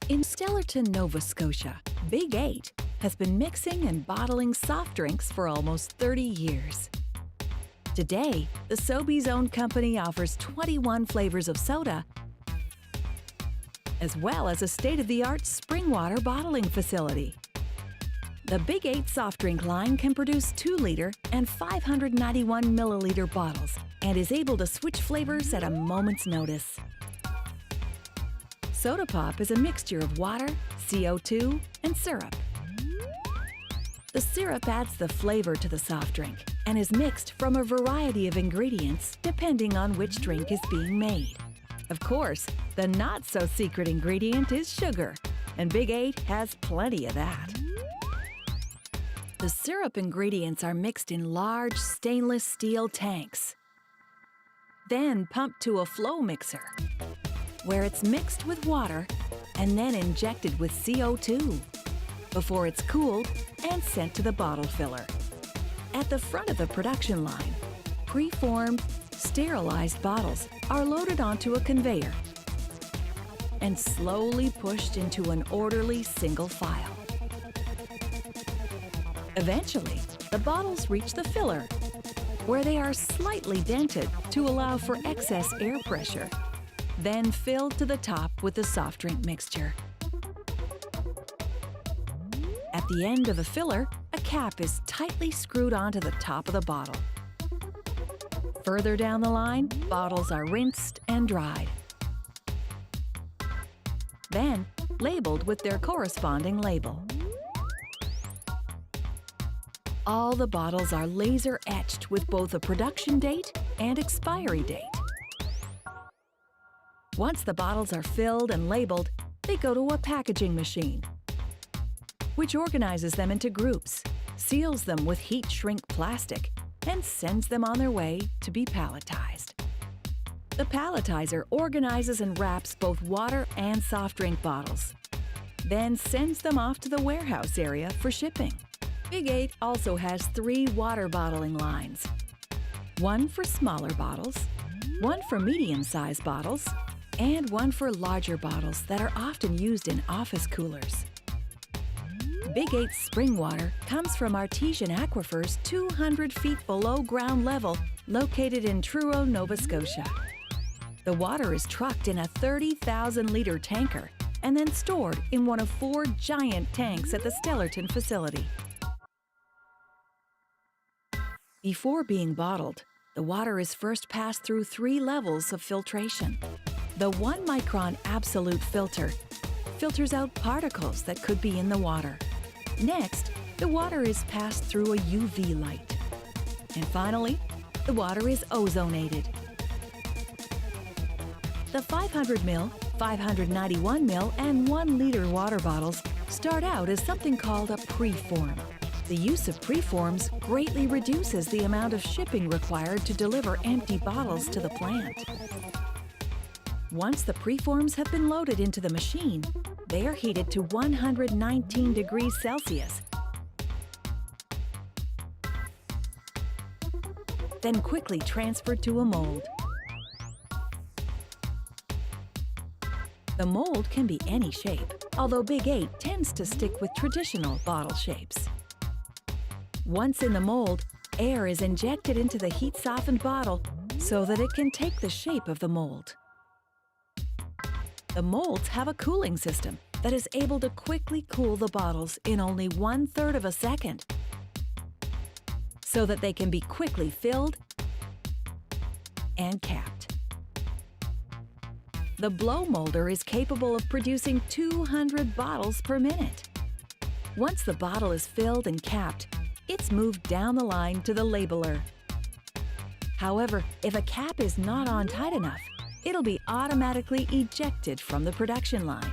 In Stellarton, Nova Scotia, Big 8 has been mixing and bottling soft drinks for almost 30 years. Today, the Sobeys owned company offers 21 flavors of soda, as well as a state-of-the-art spring water bottling facility. The Big 8 soft drink line can produce 2-liter and 591-milliliter bottles and is able to switch flavors at a moment's notice. Soda pop is a mixture of water, CO2, and syrup. The syrup adds the flavor to the soft drink and is mixed from a variety of ingredients depending on which drink is being made. Of course, the not-so-secret ingredient is sugar, and Big 8 has plenty of that. The syrup ingredients are mixed in large stainless steel tanks, then pumped to a flow mixer, where it's mixed with water and then injected with CO2 before it's cooled and sent to the bottle filler. At the front of the production line, pre-formed, sterilized bottles are loaded onto a conveyor and slowly pushed into an orderly single file. Eventually, the bottles reach the filler, where they are slightly dented to allow for excess air pressure, then filled to the top with the soft drink mixture. At the end of the filler, a cap is tightly screwed onto the top of the bottle. Further down the line, bottles are rinsed and dried, then labeled with their corresponding label. All the bottles are laser etched with both a production date and expiry date. Once the bottles are filled and labeled, they go to a packaging machine, which organizes them into groups, seals them with heat-shrink plastic, and sends them on their way to be palletized. The palletizer organizes and wraps both water and soft drink bottles, then sends them off to the warehouse area for shipping. Big 8 also has 3 water bottling lines, one for smaller bottles, one for medium-sized bottles, and one for larger bottles that are often used in office coolers. Big 8's spring water comes from artesian aquifers 200 feet below ground level located in Truro, Nova Scotia. The water is trucked in a 30,000-liter tanker and then stored in one of 4 giant tanks at the Stellarton facility. Before being bottled, the water is first passed through 3 levels of filtration. The 1-micron absolute filter filters out particles that could be in the water. Next, the water is passed through a UV light. And finally, the water is ozonated. The 500 ml, 591 ml, and 1-liter water bottles start out as something called a preform. The use of preforms greatly reduces the amount of shipping required to deliver empty bottles to the plant. Once the preforms have been loaded into the machine, they are heated to 119 degrees Celsius, then quickly transferred to a mold. The mold can be any shape, although Big 8 tends to stick with traditional bottle shapes. Once in the mold, air is injected into the heat-softened bottle so that it can take the shape of the mold. The molds have a cooling system that is able to quickly cool the bottles in only 1/3 of a second, so that they can be quickly filled and capped. The blow molder is capable of producing 200 bottles per minute. Once the bottle is filled and capped, it's moved down the line to the labeler. However, if a cap is not on tight enough, it'll be automatically ejected from the production line.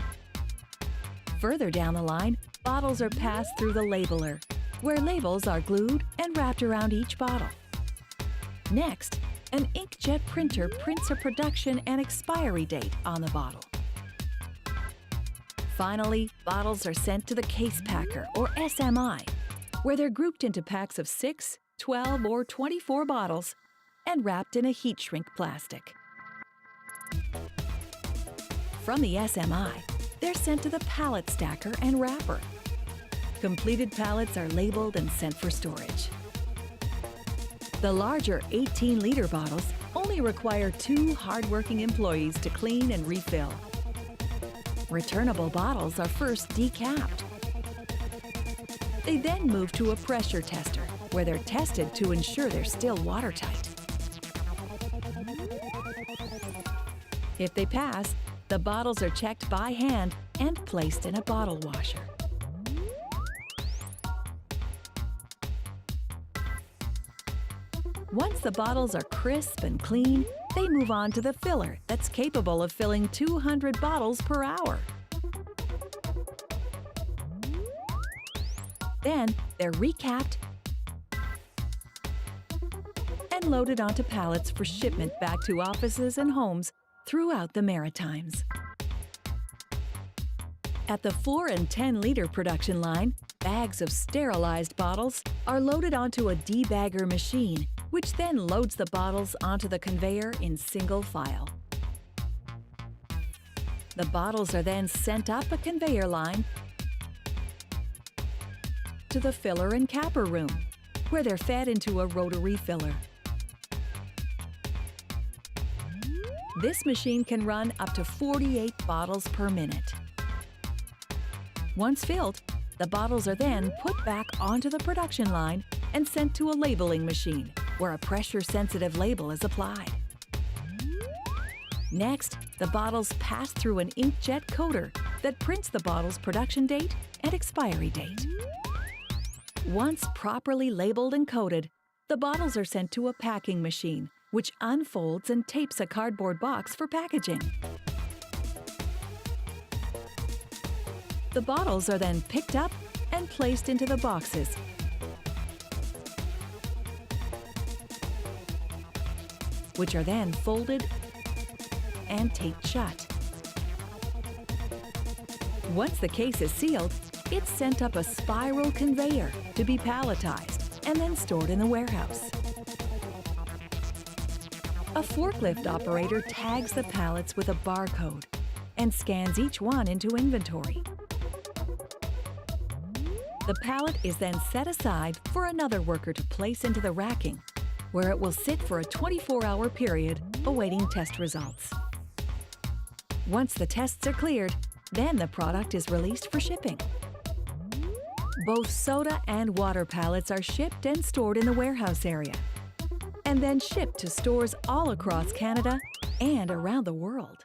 Further down the line, bottles are passed through the labeler, where labels are glued and wrapped around each bottle. Next, an inkjet printer prints a production and expiry date on the bottle. Finally, bottles are sent to the case packer, or SMI, where they're grouped into packs of 6, 12, or 24 bottles and wrapped in a heat-shrink plastic. From the SMI, they're sent to the pallet stacker and wrapper. Completed pallets are labeled and sent for storage. The larger 18-liter bottles only require 2 hard-working employees to clean and refill. Returnable bottles are first decapped. They then move to a pressure tester, where they're tested to ensure they're still watertight. If they pass, the bottles are checked by hand and placed in a bottle washer. Once the bottles are crisp and clean, they move on to the filler that's capable of filling 200 bottles per hour. Then they're recapped and loaded onto pallets for shipment back to offices and homes throughout the Maritimes. At the 4 and 10-liter production line, bags of sterilized bottles are loaded onto a debagger machine, which then loads the bottles onto the conveyor in single file. The bottles are then sent up a conveyor line to the filler and capper room, where they're fed into a rotary filler. This machine can run up to 48 bottles per minute. Once filled, the bottles are then put back onto the production line and sent to a labeling machine, where a pressure-sensitive label is applied. Next, the bottles pass through an inkjet coater that prints the bottle's production date and expiry date. Once properly labeled and coated, the bottles are sent to a packing machine, which unfolds and tapes a cardboard box for packaging. The bottles are then picked up and placed into the boxes, which are then folded and taped shut. Once the case is sealed, it's sent up a spiral conveyor to be palletized and then stored in the warehouse. A forklift operator tags the pallets with a barcode and scans each one into inventory. The pallet is then set aside for another worker to place into the racking, where it will sit for a 24-hour period awaiting test results. Once the tests are cleared, then the product is released for shipping. Both soda and water pallets are shipped and stored in the warehouse area, and then shipped to stores all across Canada and around the world.